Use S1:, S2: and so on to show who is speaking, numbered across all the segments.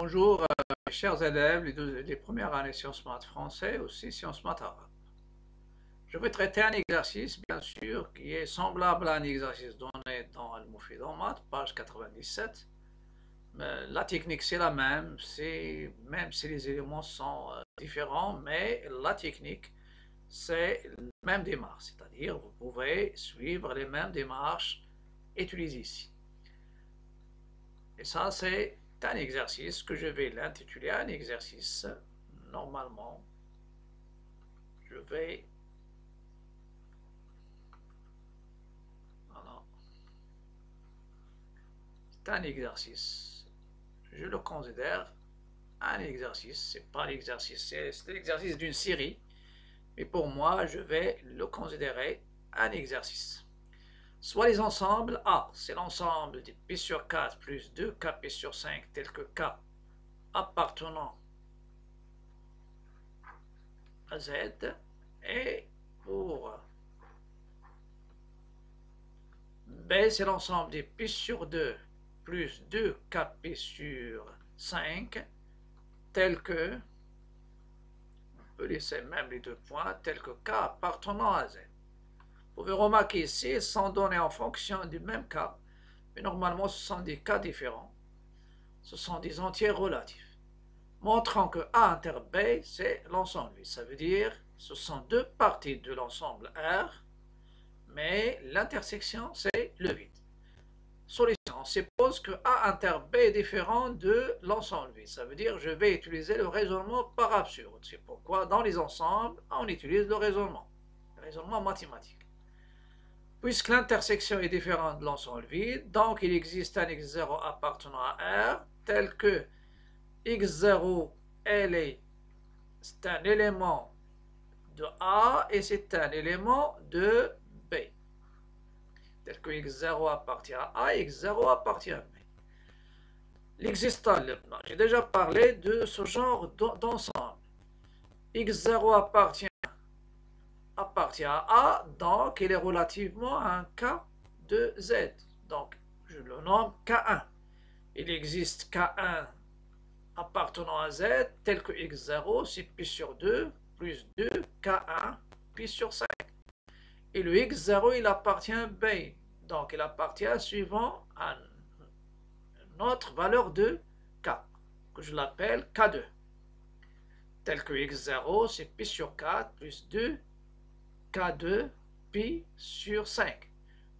S1: Bonjour, mes chers élèves, les premières années sciences maths français, aussi sciences maths arabe. Je vais traiter un exercice, bien sûr, qui est semblable à un exercice donné dans Al-Moufid en maths, page 97. Mais la technique, c'est la même, même si les éléments sont différents, mais la technique, c'est la même démarche, c'est-à-dire vous pouvez suivre les mêmes démarches utilisées ici. Et ça, c'est un exercice que je vais l'intituler un exercice. Normalement, je vais... Voilà. C'est un exercice. Je le considère un exercice. C'est pas l'exercice, c'est l'exercice d'une série. Mais pour moi, je vais le considérer un exercice. Soit les ensembles A, c'est l'ensemble de P sur 4 plus 2K P sur 5, tel que K appartenant à Z. Et pour B, c'est l'ensemble des P sur 2 plus 2Kp sur 5, tel que, on peut laisser même les deux points, tel que K appartenant à Z. Vous pouvez remarquer ici, ils sont donnés en fonction du même cas, mais normalement ce sont des cas différents. Ce sont des entiers relatifs, montrant que A inter B, c'est l'ensemble. Ça veut dire ce sont deux parties de l'ensemble R, mais l'intersection, c'est le vide. Solution, on suppose que A inter B est différent de l'ensemble vide. Ça veut dire que je vais utiliser le raisonnement par absurde. C'est pourquoi dans les ensembles, on utilise le raisonnement mathématique. Puisque l'intersection est différente de l'ensemble vide, donc il existe un x0 appartenant à R, tel que x0, c'est un élément de A et c'est un élément de B. Tel que x0 appartient à A et x0 appartient à B. L'existant, j'ai déjà parlé de ce genre d'ensemble. x0 appartient à A, donc il est relativement à un K de Z. Donc, je le nomme K1. Il existe K1 appartenant à Z, tel que x0, c'est pi sur 2, plus 2, K1, pi sur 5. Et le x0, il appartient à B. Donc, il appartient suivant à notre valeur de K, que je l'appelle K2. Tel que x0, c'est pi sur 4, plus 2, K2, pi sur 5.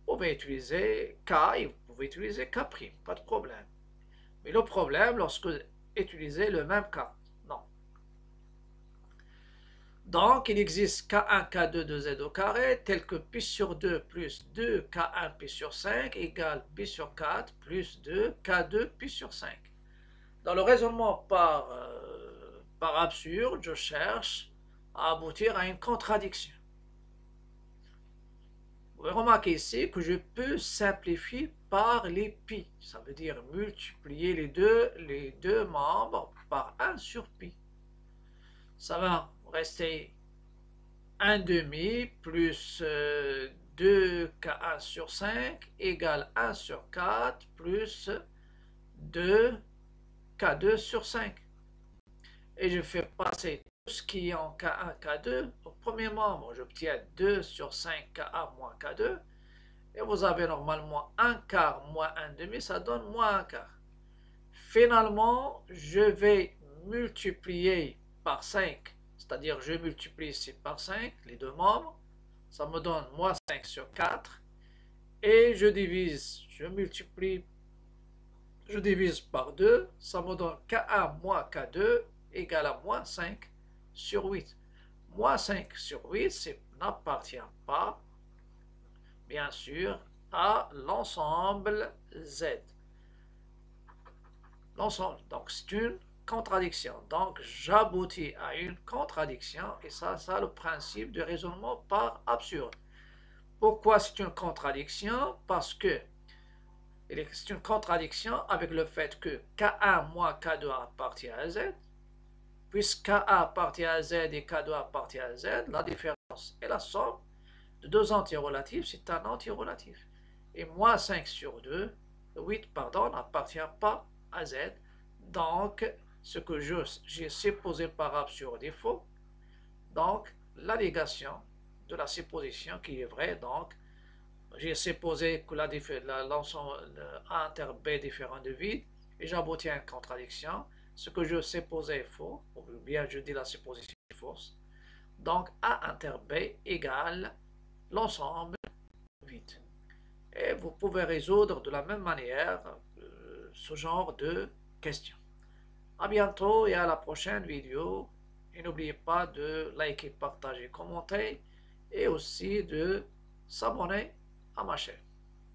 S1: Vous pouvez utiliser K et vous pouvez utiliser K', pas de problème. Mais le problème, lorsque vous utilisez le même K, non. Donc, il existe K1, K2 de Z au carré, tel que pi sur 2 plus 2, K1 pi sur 5 égale pi sur 4 plus 2, K2 pi sur 5. Dans le raisonnement par absurde, je cherche à aboutir à une contradiction. Vous pouvez remarquer ici que je peux simplifier par les pi. Ça veut dire multiplier les deux membres par 1 sur pi. Ça va rester 1 demi plus 2K1 sur 5 égale 1 sur 4 plus 2K2 sur 5. Et je fais passer tout ce qui est en K1, K2 au premier membre. J'obtiens 2 sur 5 K1 moins K2. Et vous avez normalement 1 quart moins 1 demi, ça donne moins 1 quart. Finalement, je vais multiplier par 5, c'est-à-dire je multiplie ici par 5, les deux membres, ça me donne moins 5 sur 4, et je divise par 2, ça me donne K1 moins K2 égale à moins 5 sur 8. Moins 5 sur 8, ça n'appartient pas, bien sûr, à l'ensemble Z. L'ensemble, donc c'est une contradiction. Donc j'aboutis à une contradiction, et ça c'est le principe du raisonnement par absurde. Pourquoi c'est une contradiction? Parce que c'est une contradiction avec le fait que K1 moins K2 appartient à Z. Puisque K1 appartient à Z et K2 appartient à Z, la différence est la somme de deux antirelatifs, c'est un antirelatif. Et moins 5 sur 2, 8, pardon, n'appartient pas à Z. Donc, ce que j'ai supposé par absurde est faux. Donc, la négation de la supposition qui est vraie. Donc, j'ai supposé que l'ensemble A inter B est différent de vide et j'aboutis à une contradiction. Ce que je supposais est faux, ou bien je dis la supposition est fausse. Donc, A inter B égale l'ensemble vide. Et vous pouvez résoudre de la même manière ce genre de questions. À bientôt et à la prochaine vidéo. Et n'oubliez pas de liker, partager, commenter et aussi de s'abonner à ma chaîne.